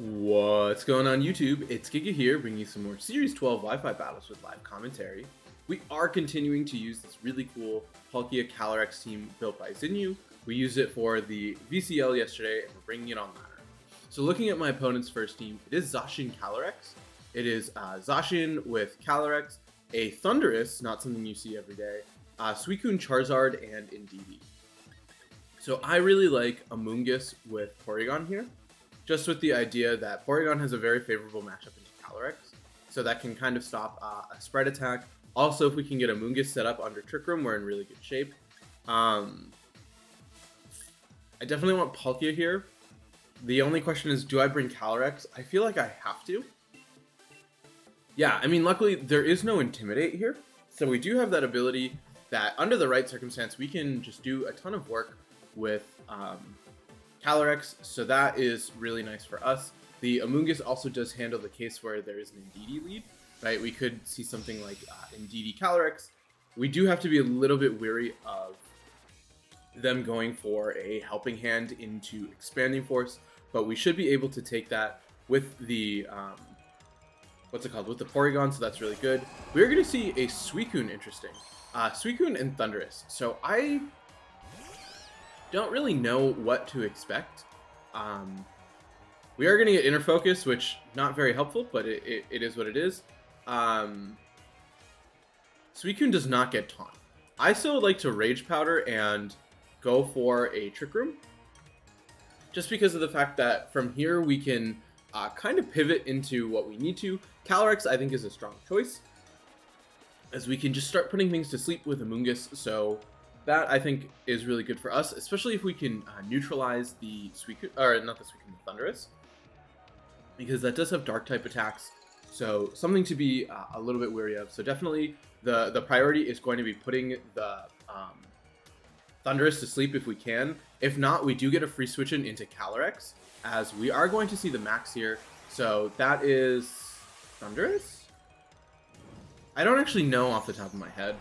What's going on YouTube? It's Giga here, bringing you some more Series 12 Wi-Fi battles with live commentary. We are continuing to use this really cool Palkia Calyrex team built by Xinyu. We used it for the VCL yesterday, and we're bringing it on ladder. So looking at my opponent's first team, it is Zacian Calyrex. It is Zacian with Calyrex, a Thundurus, not something you see every day, Suicune Charizard, and Indeedee. So I really like Amoonguss with Porygon here, just with the idea that Porygon has a very favorable matchup into Calyrex, so that can kind of stop a spread attack. Also, if we can get Amoonguss set up under Trick Room, we're in really good shape. I definitely want Palkia here. The only question is, do I bring Calyrex? I feel like I have to. Yeah, I mean, luckily there is no Intimidate here, so we do have that ability that under the right circumstance, we can just do a ton of work with Calyrex, so that is really nice for us. The Amoonguss also does handle the case where there is an Indeedee lead, right? We could see something like Indeedee Calyrex. We do have to be a little bit wary of them going for a helping hand into Expanding Force, but we should be able to take that with the with the Porygon, so that's really good. We're going to see a Suicune, interesting. Suicune and Thundurus. So I don't really know what to expect. We are going to get Inner Focus, which not very helpful, but it is what it is. Suicune does not get Taunt. I still would like to Rage Powder and go for a Trick Room, just because of the fact that from here we can kind of pivot into what we need to. Calyrex, I think, is a strong choice, as we can just start putting things to sleep with Amoonguss, so that, I think, is really good for us, especially if we can neutralize the Suicune, or not the Suicune, the Thundurus, because that does have Dark-type attacks, so something to be a little bit wary of. So definitely, the priority is going to be putting the Thundurus to sleep if we can. If not, we do get a free switch in into Calyrex, as we are going to see the max here. So that is Thundurus? I don't actually know off the top of my head.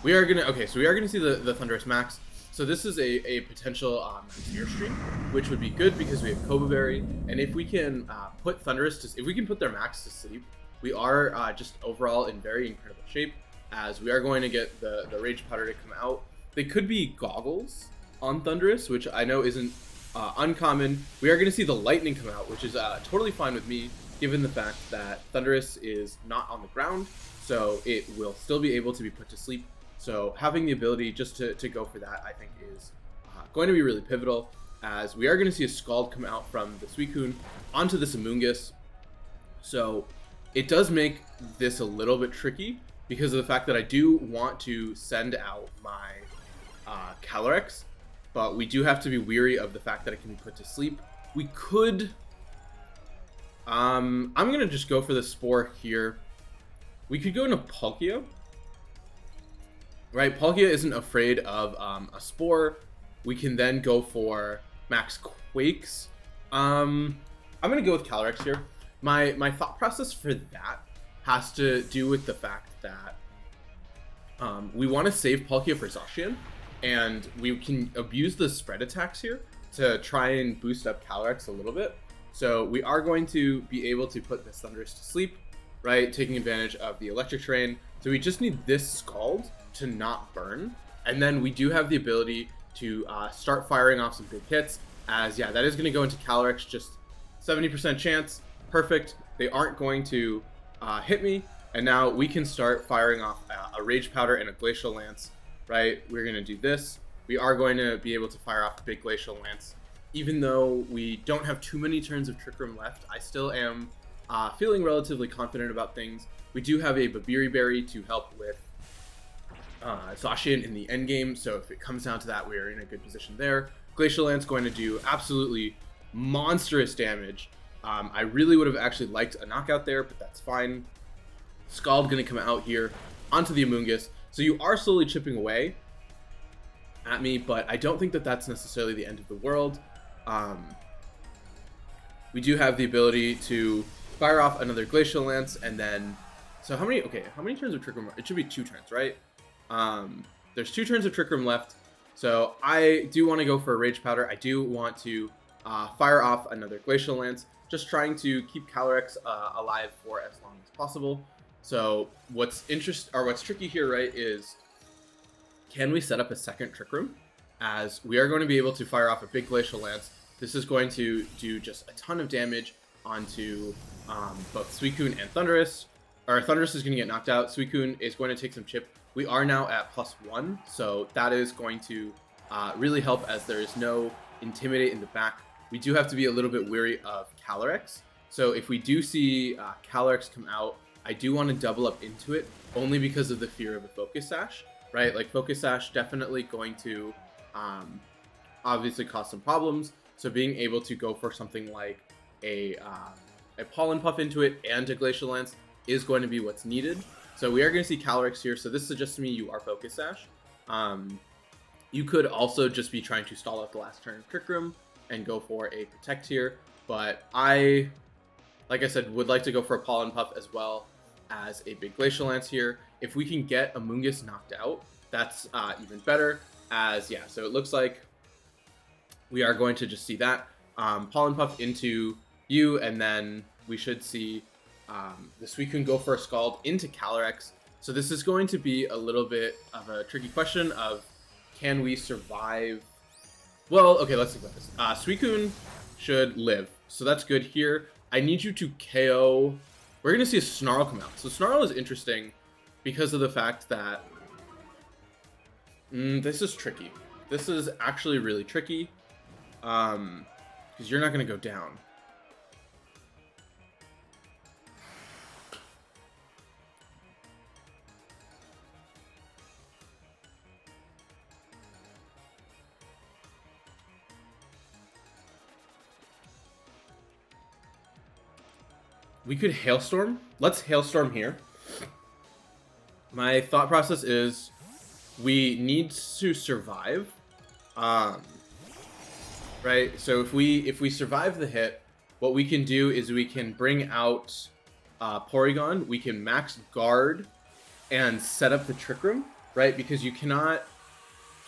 We are gonna see the Thundurus max. So this is a potential max Airstream, which would be good because we have Cobra Berry, and if we can put Thundurus if we can put their max to sleep, we are just overall in very incredible shape, as we are going to get the Rage Powder to come out. They could be Goggles on Thundurus, which I know isn't uncommon. We are going to see the Lightning come out, which is totally fine with me, given the fact that Thundurus is not on the ground, so it will still be able to be put to sleep. So having the ability just to go for that, I think, is going to be really pivotal, as we are going to see a Scald come out from the Suicune onto this Amoonguss. So it does make this a little bit tricky, because of the fact that I do want to send out my Calyrex, but we do have to be weary of the fact that it can be put to sleep. We could... I'm going to just go for the Spore here. We could go into Palkia. Right, Palkia isn't afraid of a Spore. We can then go for Max Quakes. I'm going to go with Calyrex here. My thought process for that has to do with the fact that we want to save Palkia for Zacian, and we can abuse the spread attacks here to try and boost up Calyrex a little bit. So we are going to be able to put this Thundurus to sleep, right, taking advantage of the Electric Terrain. So we just need this Scald to not burn, and then we do have the ability to start firing off some big hits, as yeah, that is going to go into Calyrex, just 70% chance, perfect. They aren't going to hit me, and now we can start firing off a Rage Powder and a Glacial Lance, right? We're going to do this. We are going to be able to fire off a big Glacial Lance. Even though we don't have too many turns of Trick Room left, I still am feeling relatively confident about things. We do have a Babiri Berry to help with Zacian in the end game, so if it comes down to that, we are in a good position there. Glacial Lance going to do absolutely monstrous damage. I really would have actually liked a knockout there, but that's fine. Scald going to come out here onto the Amoonguss. So you are slowly chipping away at me, but I don't think that that's necessarily the end of the world. We do have the ability to fire off another Glacial Lance, and then... So how many turns of Trick Room? It should be 2 turns, right? There's 2 turns of Trick Room left, so I do want to go for a Rage Powder. I do want to fire off another Glacial Lance, just trying to keep Calyrex alive for as long as possible. So what's tricky here, right, is can we set up a second Trick Room? As we are going to be able to fire off a big Glacial Lance. This is going to do just a ton of damage onto both Suicune and Thundurus. Or Thundurus is going to get knocked out. Suicune is going to take some chip. We are now at +1, so that is going to really help as there is no Intimidate in the back. We do have to be a little bit wary of Calyrex. So if we do see Calyrex come out, I do want to double up into it, only because of the fear of a Focus Sash, right? Like Focus Sash definitely going to obviously cause some problems. So being able to go for something like a Pollen Puff into it and a Glacial Lance is going to be what's needed. So we are going to see Calyrex here. So this suggests to me you are Focus Sash. You could also just be trying to stall out the last turn of Trick Room and go for a Protect here. But I, like I said, would like to go for a Pollen Puff as well as a big Glacial Lance here. If we can get Amoonguss knocked out, that's even better. As, yeah, so it looks like we are going to just see that. Pollen Puff into you, and then we should see the Suicune go for a Scald into Calyrex. So this is going to be a little bit of a tricky question of, can we survive? Well, okay, let's think about this. Suicune should live, so that's good here. I need you to KO. We're going to see a Snarl come out. So Snarl is interesting because of the fact that this is tricky. This is actually really tricky because you're not going to go down. We could Hailstorm. Let's Hailstorm here. My thought process is we need to survive. Right? So if we survive the hit, what we can do is we can bring out Porygon. We can max guard and set up the Trick Room, right? Because you cannot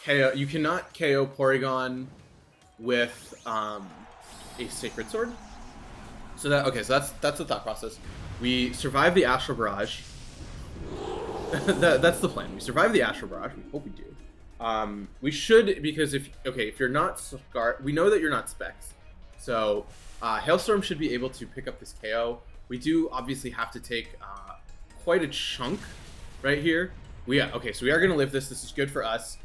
KO Porygon with a Sacred Sword. So that's the thought process. We survive the Astral Barrage. That's the plan. We survive the Astral Barrage. We hope we do. We should, because if you're not Scar, we know that you're not Specs. So Hailstorm should be able to pick up this KO. We do obviously have to take quite a chunk right here. So we are going to live this. This is good for us.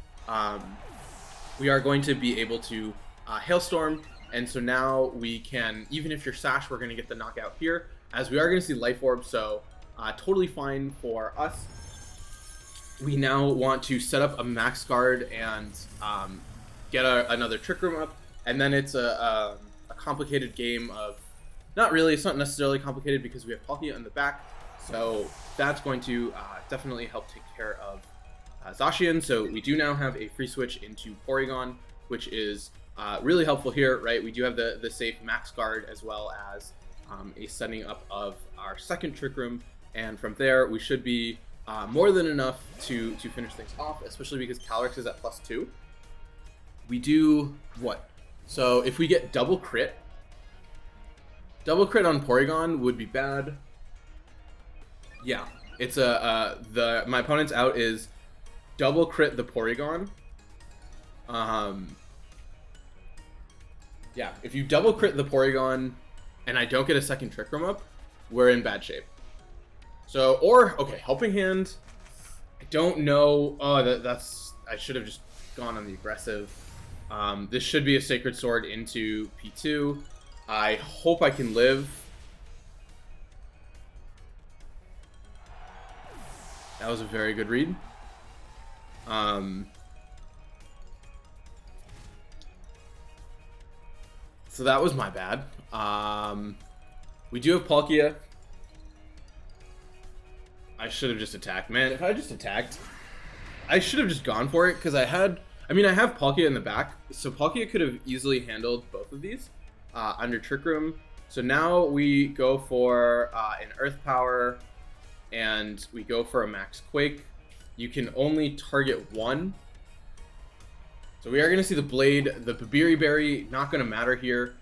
We are going to be able to Hailstorm. And so now we can, even if you're Sash, we're going to get the knockout here, as we are going to see Life Orb, so totally fine for us. We now want to set up a Max Guard and get another Trick Room up, and then it's a complicated game of, not really, it's not necessarily complicated because we have Palkia in the back, so that's going to definitely help take care of Zacian. So we do now have a free switch into Porygon, which is really helpful here, right? We do have the safe Max Guard as well as a setting up of our second Trick Room, and from there we should be more than enough to finish things off, especially because Calyrex is at +2. We do what? So if we get double crit on Porygon would be bad. Yeah, it's my opponent's out is double crit the Porygon. Yeah, if you double crit the Porygon and I don't get a second Trick Room up, we're in bad shape. So, Helping Hand, I don't know. Oh, I should have just gone on the aggressive. This should be a Sacred Sword into P2. I hope I can live. That was a very good read. So that was my bad. We do have Palkia. I should have just attacked. Man, if I just attacked, I should have just gone for it because I have Palkia in the back. So Palkia could have easily handled both of these under Trick Room. So now we go for an Earth Power and we go for a Max Quake. You can only target one. So we are going to see the Blade, the Babiri Berry, not going to matter here.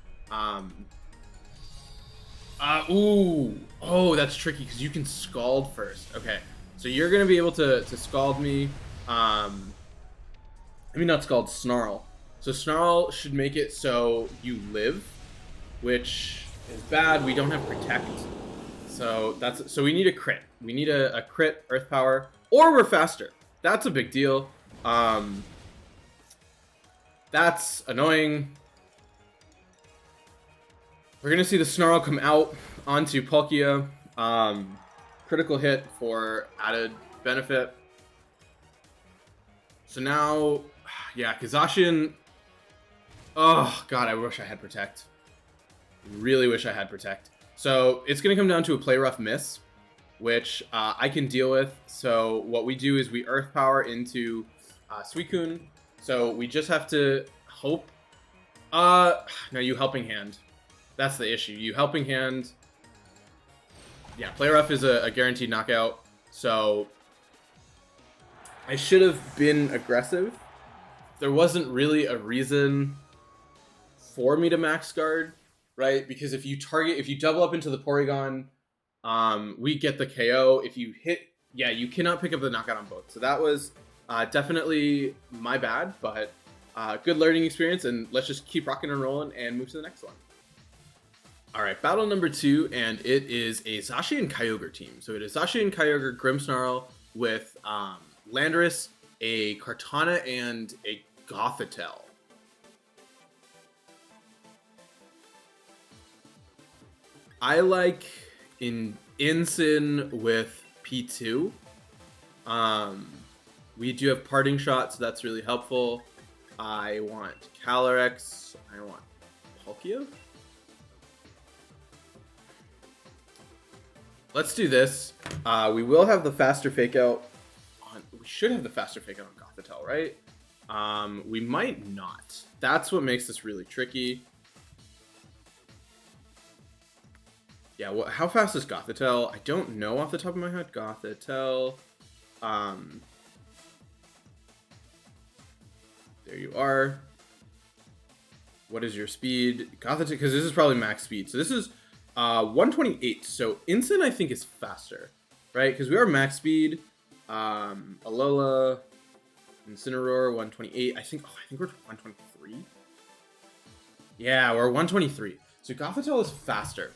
Ooh. Oh, that's tricky because you can scald first. Okay. So you're going to be able to scald me. I mean, not scald, snarl. So snarl should make it so you live, which is bad. We don't have protect. So we need a crit. We need a crit earth power, or we're faster. That's a big deal. That's annoying. We're gonna see the snarl come out onto Palkia. Critical hit for added benefit. So now, yeah, Zacian. Oh god, I wish I had protect. Really wish I had protect. So it's gonna come down to a play rough miss, which I can deal with. So what we do is we earth power into Suicune. So we just have to hope. No, you helping hand. That's the issue. You helping hand. Yeah, play rough is a guaranteed knockout. So I should have been aggressive. There wasn't really a reason for me to max guard, right? Because if you double up into the Porygon, we get the KO. If you hit, yeah, you cannot pick up the knockout on both. So that was definitely my bad, but good learning experience. And let's just keep rocking and rolling and move to the next one. All right, battle number 2, and it is a Zacian Kyogre team. So it is Zacian Kyogre Grimmsnarl with Landorus, a Kartana, and a Gothitelle. I like Incin with P2. We do have Parting Shot, so that's really helpful. I want Calyrex. I want Palkia. Let's do this. We will have the faster fake out on. We should have the faster fake out on Gothitelle, right? We might not. That's what makes this really tricky. Yeah, how fast is Gothitelle? I don't know off the top of my head. Gothitelle. There you are. What is your speed? Gothitelle, because this is probably max speed. So this is 128. So Incin, I think, is faster, right? Because we are max speed. Alola, Incineroar, 128. I think we're 123. Yeah, we're 123. So Gothitelle is faster,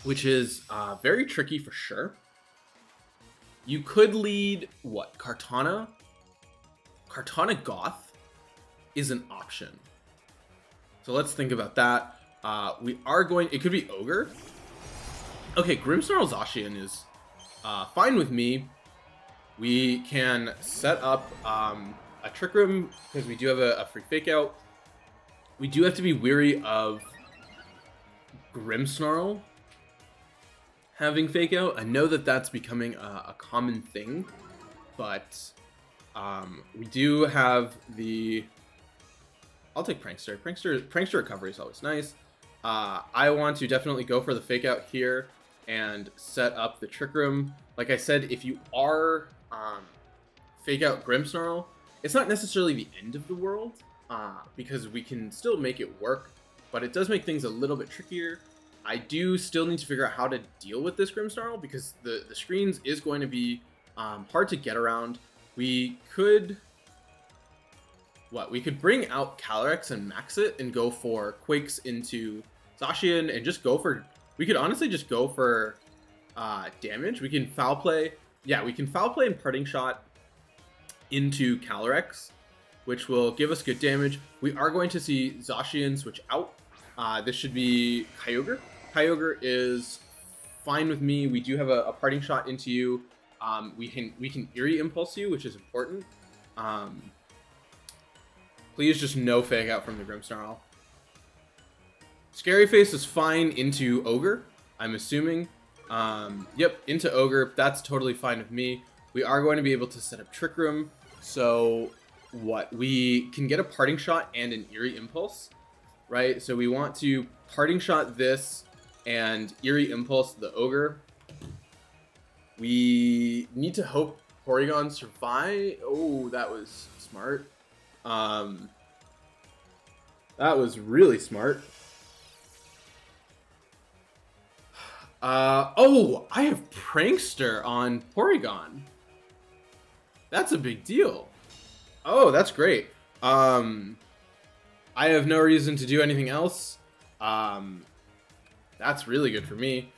which is very tricky for sure. You could lead what? Kartana? Kartana Goth is an option. So let's think about that. We are going. It could be Ogre. Okay, Grimmsnarl Zacian is fine with me. We can set up a Trick Room because we do have a free Fake Out. We do have to be weary of Grimmsnarl having Fake Out. I know that that's becoming a common thing, but we do have the. I'll take Prankster. Prankster Recovery is always nice. I want to definitely go for the Fake Out here and set up the Trick Room. Like I said, if you are Fake Out Grimmsnarl, it's not necessarily the end of the world because we can still make it work, but it does make things a little bit trickier. I do still need to figure out how to deal with this Grimmsnarl because the screens is going to be hard to get around. We could... We could bring out Calyrex and max it and go for Quakes into Zacian and just go for... We could honestly just go for damage. We can Foul Play. Yeah, we can Foul Play and Parting Shot into Calyrex, which will give us good damage. We are going to see Zacian switch out. This should be Kyogre. Kyogre is fine with me. We do have a Parting Shot into you. We can Eerie Impulse you, which is important. Please just no Fake Out from the Grimmsnarl. Scary Face is fine into Ogre, I'm assuming. Yep, into Ogre. That's totally fine with me. We are going to be able to set up Trick Room. So we can get a Parting Shot and an Eerie Impulse, right? So we want to Parting Shot this and Eerie Impulse the Ogre. We need to hope Porygon survive. Oh, that was smart. That was really smart. Oh, I have Prankster on Porygon. That's a big deal. Oh, that's great. I have no reason to do anything else. That's really good for me.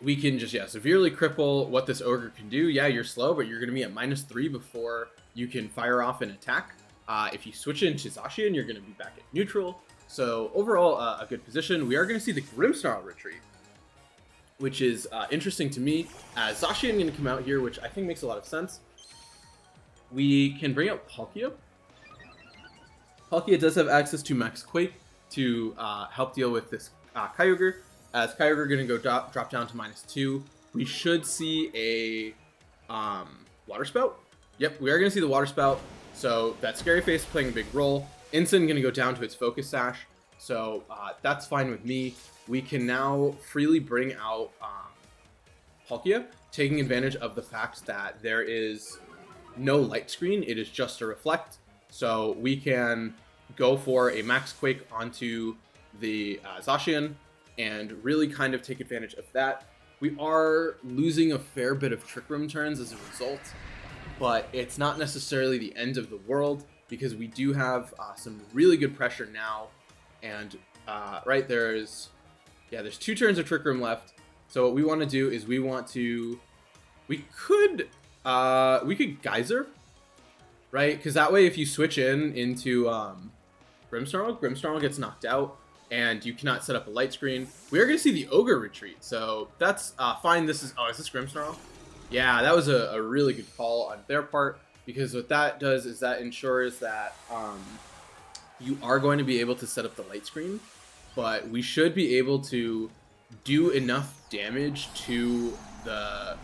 We can just, severely cripple what this Ogre can do. Yeah, you're slow, but you're going to be at -3 before you can fire off an attack. If you switch into Zacian, you're going to be back at neutral. So overall, a good position. We are going to see the Grimmsnarl retreat, which is interesting to me. Zacian going to come out here, which I think makes a lot of sense. We can bring out Palkia. Palkia does have access to Max Quake to help deal with this Kyogre. As Kyogre going to go drop down to -2, we should see a Water Spout. Yep, we are going to see the Water Spout. So that Scary Face playing a big role. Incin going to go down to its Focus Sash. So that's fine with me. We can now freely bring out Palkia, taking advantage of the fact that there is no light screen. It is just a reflect. So we can go for a Max Quake onto the Zacian and really kind of take advantage of that. We are losing a fair bit of Trick Room turns as a result, but it's not necessarily the end of the world because we do have some really good pressure now. And right, there's 2 turns of Trick Room left. So what we want to do is we could Geyser, right? Because that way, if you switch into Grimmsnarl gets knocked out, and you cannot set up a light screen. We are going to see the Ogre retreat, so that's fine. Is this Grimmsnarl? Yeah, that was a really good call on their part, because what that does is that ensures that you are going to be able to set up the light screen, but we should be able to do enough damage to the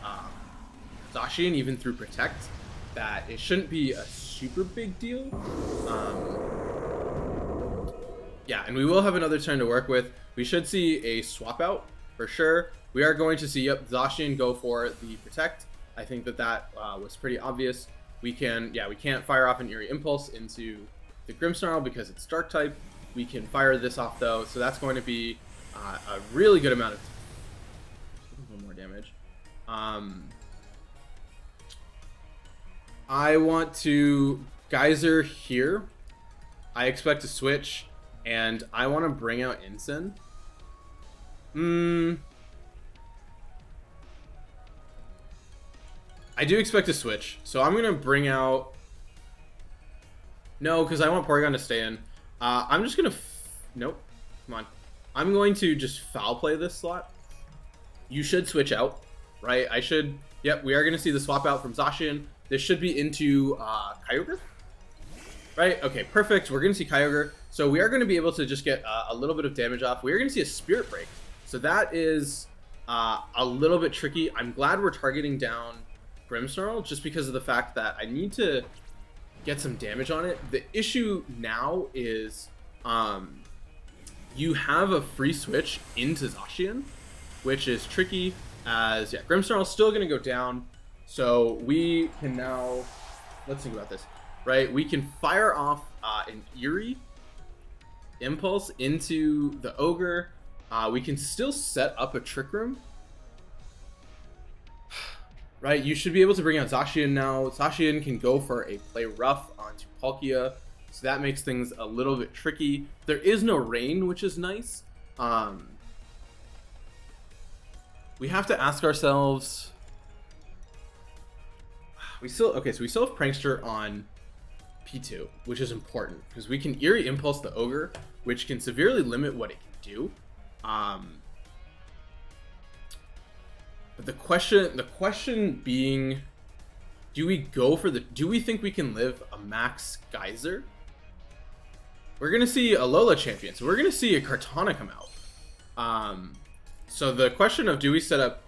Zacian, even through Protect, that it shouldn't be a super big deal. Yeah, and we will have another turn to work with. We should see a swap out for sure. We are going to see, Zacian go for the Protect. I think that was pretty obvious. We can't fire off an Eerie Impulse into the Grimmsnarl because it's Dark type. We can fire this off though, so that's going to be a really good amount of a little more damage. I want to Geyser here. I expect to switch. And I want to bring out Incin. I do expect to switch. So I'm going to bring out... No, because I want Porygon to stay in. I'm just going to... Nope. Come on. I'm going to just foul play this slot. You should switch out, right? Yep, we are going to see the swap out from Zacian. This should be into Kyogre. Right, okay, perfect. We're going to see Kyogre. So we are going to be able to just get a little bit of damage off. We are going to see a Spirit Break. So that is a little bit tricky. I'm glad we're targeting down Grimmsnarl just because of the fact that I need to get some damage on it. The issue now is you have a free switch into Zacian, which is tricky as, Grimmsnarl is still going to go down. So we can now, let's think about this. Right, we can fire off an Eerie Impulse into the Ogre. We can still set up a Trick Room. Right, you should be able to bring out Zacian now. Zacian can go for a Play Rough onto Palkia, so that makes things a little bit tricky. There is no rain, which is nice. We have to ask ourselves... so we still have Prankster on P2, which is important because we can Eerie Impulse the Ogre, which can severely limit what it can do. But the question being, do we think we can live a Max Geyser? We're gonna see a Lola champion, so we're gonna see a Kartana come out. So the question of, do we set up?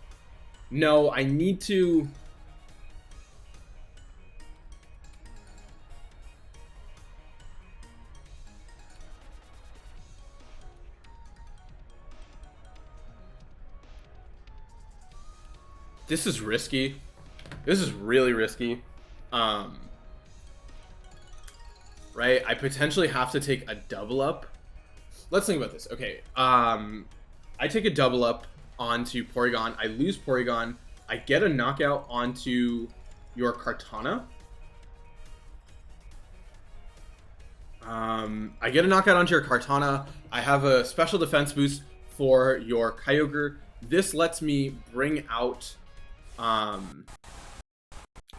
No, I need to. This is risky. This is really risky. Right? I potentially have to take a double up. Let's think about this. Okay. I take a double up. onto Porygon. I lose Porygon. I get a knockout onto your Kartana. I get a knockout onto your Kartana. I have a special defense boost for your Kyogre. This lets me bring out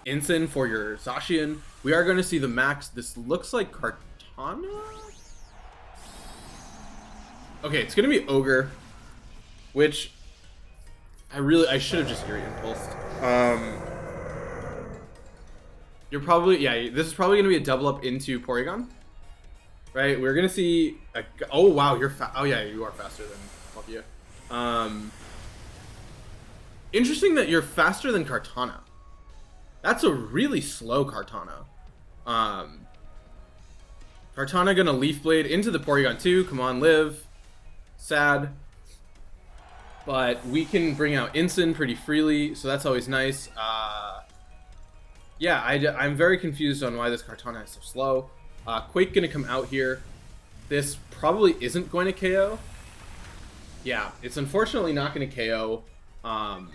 Incin for your Zacian. We are going to see the max. This looks like Kartana. Okay, it's going to be Ogre, which I should have just Eerie Impulsed. You're probably, yeah, this is probably going to be a double up into Porygon. Right, we're gonna see. Oh wow, you're oh yeah, you are faster than Palkia. Interesting that you're faster than Kartana. That's a really slow Kartana. Kartana gonna Leaf Blade into the Porygon 2. Come on, live. Sad. But we can bring out Incin pretty freely, so that's always nice. Yeah, I'm very confused on why this Kartana is so slow. Quake gonna come out here. This probably isn't going to KO. Yeah, it's unfortunately not going to KO. I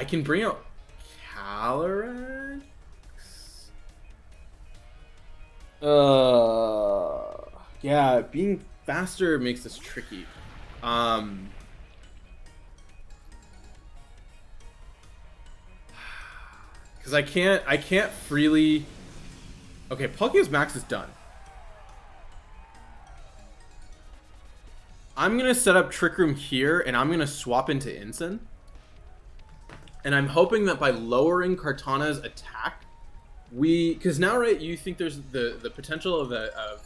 can bring out Calyrex. Yeah, being faster makes this tricky. Because I can't freely. Okay, Palkia's max is done. I'm gonna set up Trick Room here, and I'm gonna swap into Incin. And I'm hoping that by lowering Kartana's attack, because now, right, you think there's the potential of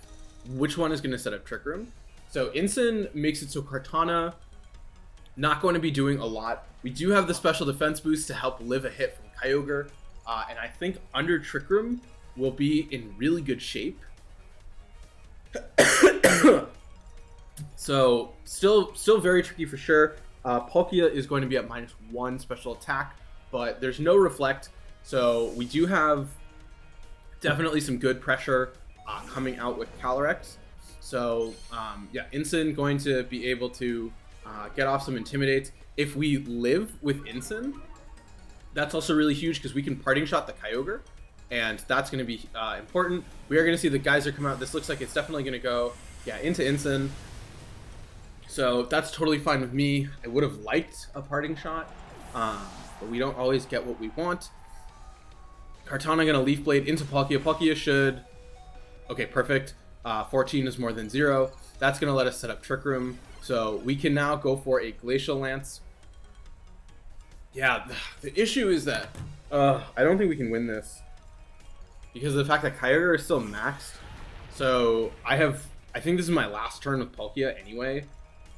which one is gonna set up Trick Room. So Incin makes it so Kartana not going to be doing a lot. We do have the special defense boost to help live a hit from Kyogre. And I think under Trick Room will be in really good shape. So still very tricky for sure. Palkia is going to be at -1 special attack, but there's no reflect. So we do have definitely some good pressure coming out with Calyrex. So yeah, Incin going to be able to get off some Intimidates. If we live with Incin, that's also really huge because we can Parting Shot the Kyogre, and that's going to be important. We are going to see the Geyser come out. This looks like it's definitely going to go, yeah, into Incin. So that's totally fine with me. I would have liked a Parting Shot, but we don't always get what we want. Kartana going to Leaf Blade into Palkia. Palkia should... Okay, perfect. 14 is more than 0. That's going to let us set up Trick Room. So we can now go for a Glacial Lance. Yeah, the issue is that I don't think we can win this because of the fact that Kyogre is still maxed. So I think this is my last turn with Palkia anyway.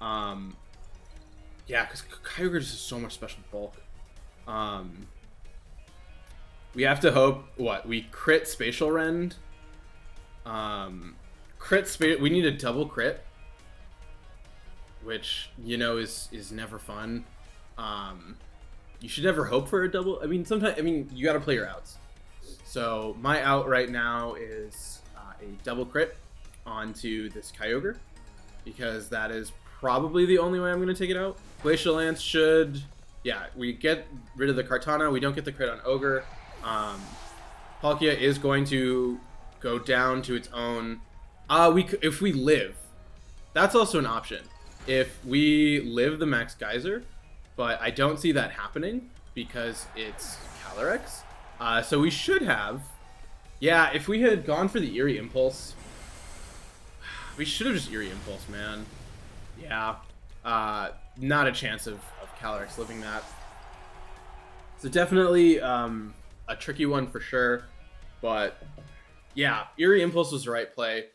Yeah, because Kyogre just has so much special bulk. We have to hope we crit Spatial Rend. We need a double crit, which is never fun. You should never hope for a double. I mean, sometimes, you got to play your outs. So my out right now is a double crit onto this Kyogre, because that is probably the only way I'm going to take it out. Glacial Lance should, yeah, we get rid of the Kartana. We don't get the crit on Ogre. Palkia is going to go down to its own. If we live, that's also an option. If we live the Max Geyser, but I don't see that happening because it's Calyrex. So we should have... Yeah, if we had gone for the Eerie Impulse... We should have just Eerie Impulse, man. Yeah. Not a chance of Calyrex living that. So definitely a tricky one for sure. But yeah, Eerie Impulse was the right play.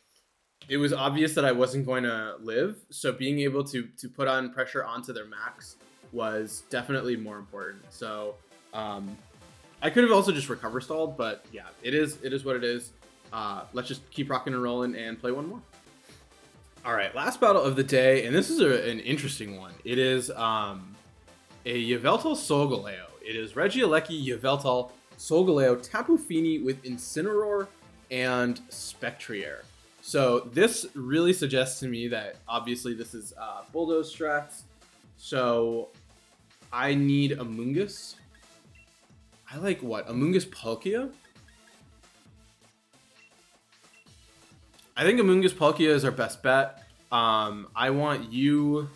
It was obvious that I wasn't going to live, so being able to put on pressure onto their max was definitely more important. So I could have also just recover stalled, but yeah, it is what it is. Let's just keep rocking and rolling and play one more. All right, last battle of the day, and this is an interesting one. It is a Yveltal Solgaleo. It is Regieleki, Yveltal, Solgaleo, Tapu Fini with Incineroar and Spectrier. So this really suggests to me that obviously this is Bulldoze strats. So I need Amoonguss. I like what? Amoonguss Palkia? I think Amoonguss Palkia is our best bet. I want you.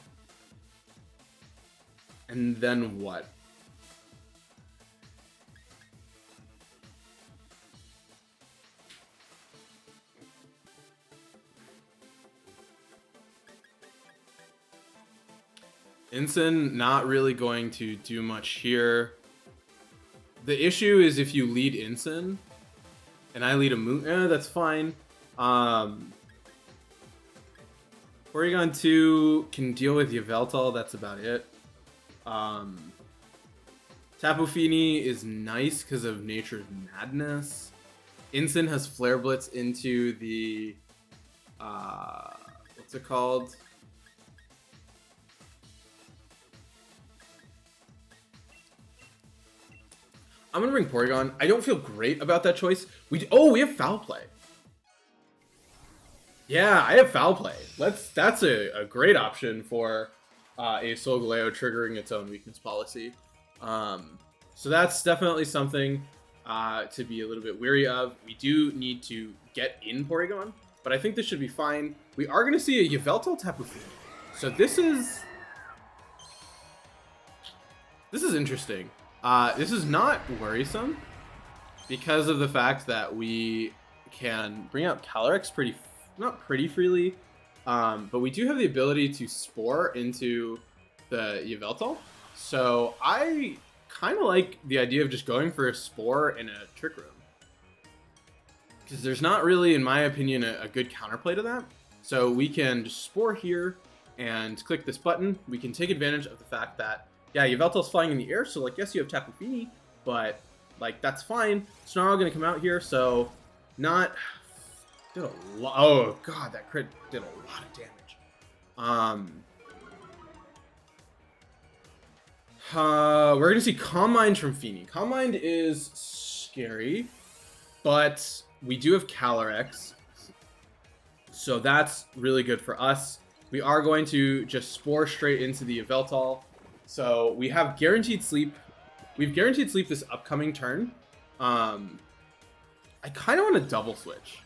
And then what? Ensign not really going to do much here. The issue is if you lead Ensign and I lead a Moon, that's fine. Porygon 2 can deal with Yveltal, that's about it. Tapu Fini is nice because of Nature's Madness. Ensign has Flare Blitz into the what's it called? I'm gonna bring Porygon. I don't feel great about that choice. We have Foul Play. Yeah, I have Foul Play. That's a great option for a Solgaleo triggering its own weakness policy. So that's definitely something to be a little bit wary of. We do need to get in Porygon, but I think this should be fine. We are going to see a Yveltal Tapu Fini. So this is interesting. This is not worrisome because of the fact that we can bring out Calyrex not pretty freely, but we do have the ability to Spore into the Yveltal. So I kind of like the idea of just going for a Spore in a Trick Room, because there's not really, in my opinion, a good counterplay to that. So we can just Spore here and click this button. We can take advantage of the fact that, yeah, Yveltal's flying in the air, so like, yes, you have Tapu Fini, but like, that's fine. Snarl gonna come out here, so not did a lot. Oh god, that crit did a lot of damage. We're gonna see Calm Mind from Fini. Calm Mind is scary, but we do have Calyrex, so that's really good for us. We are going to just Spore straight into the Yveltal. So we have Guaranteed Sleep. We've Guaranteed Sleep this upcoming turn. I kind of want to double switch.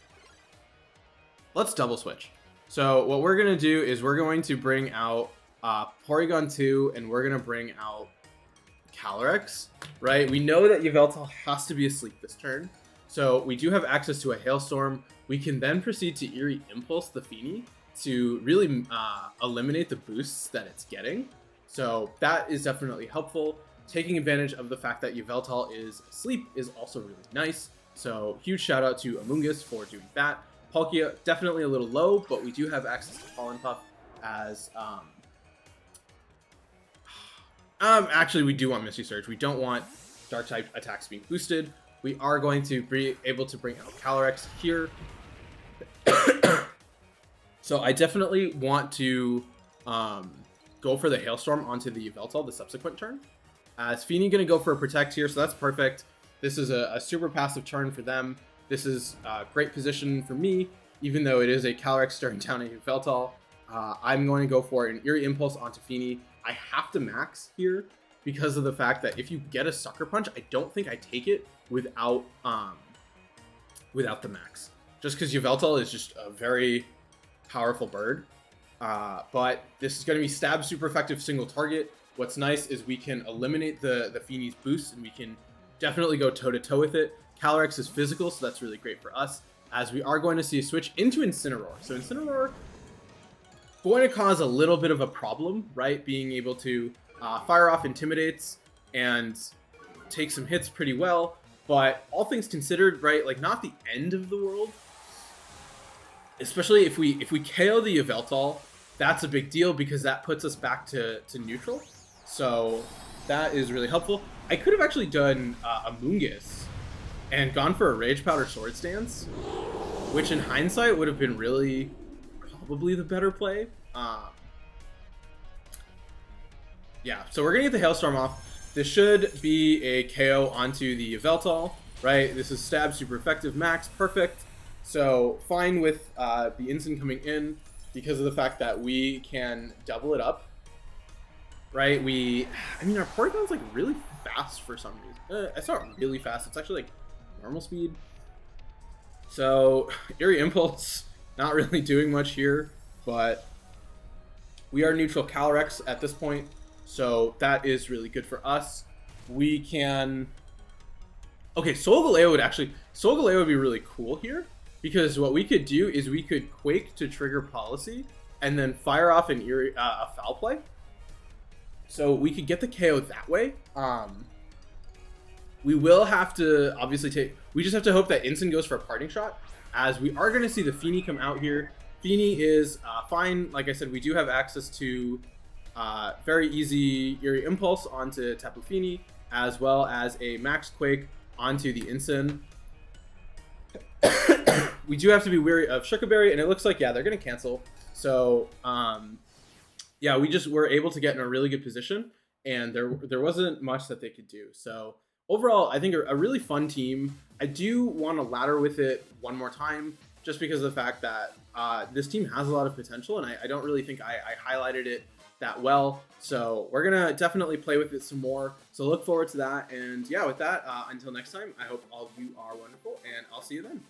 Let's double switch. So what we're going to do is we're going to bring out Porygon 2, and we're going to bring out Calyrex, right? We know that Yveltal has to be asleep this turn. So we do have access to a Hailstorm. We can then proceed to Eerie Impulse the Fini to really eliminate the boosts that it's getting. So that is definitely helpful. Taking advantage of the fact that Yveltal is asleep is also really nice. So huge shout out to Amoonguss for doing that. Palkia, definitely a little low, but we do have access to Pollen Puff as... actually, we do want Misty Surge. We don't want Dark-type attacks being boosted. We are going to be able to bring out Calyrex here. So I definitely want to go for the Hailstorm onto the Yveltal the subsequent turn. As Fini going to go for a Protect here, so that's perfect. This is a super passive turn for them. This is a great position for me, even though it is a Calyrex staring down a Yveltal. I'm going to go for an Eerie Impulse onto Fini. I have to max here because of the fact that if you get a Sucker Punch, I don't think I take it without the max. Just because Yveltal is just a very powerful bird. But this is going to be Stab super effective single target. What's nice is we can eliminate the Fini's boost, and we can definitely go toe-to-toe with it. Calyrex is physical, so that's really great for us, as we are going to see a switch into Incineroar. So Incineroar going to cause a little bit of a problem, right? Being able to fire off Intimidates and take some hits pretty well, but all things considered, right? Like, not the end of the world. Especially if we KO the Yveltal, that's a big deal because that puts us back to neutral. So that is really helpful. I could have actually done Amoonguss and gone for a Rage Powder Sword Stance, which in hindsight would have been really probably the better play. Yeah, so we're going to get the Hailstorm off. This should be a KO onto the Yveltal, right? This is Stab, super effective, max, perfect. So fine with the Ensign coming in because of the fact that we can double it up, right? I mean, our Porygon's like really fast for some reason. It's not really fast. It's actually like normal speed. So Eerie Impulse, not really doing much here, but we are neutral Calyrex at this point. So that is really good for us. We can... Okay, Solgaleo would be really cool here, because what we could do is we could Quake to trigger Policy, and then fire off an a Foul Play. So we could get the KO that way. We will have to obviously we just have to hope that Ensign goes for a Parting Shot, as we are going to see the Feeny come out here. Feeny is fine. Like I said, we do have access to very easy Eerie Impulse onto Tapu Fini, as well as a Max Quake onto the Ensign. We do have to be wary of Shuka Berry, and it looks like, yeah, they're going to cancel. So, yeah, we just were able to get in a really good position, and there wasn't much that they could do. So, overall, I think a really fun team. I do want to ladder with it one more time, just because of the fact that this team has a lot of potential, and I don't really think I highlighted it that well. So we're gonna definitely play with it some more. So look forward to that. And yeah, with that, until next time, I hope all of you are wonderful, and I'll see you then.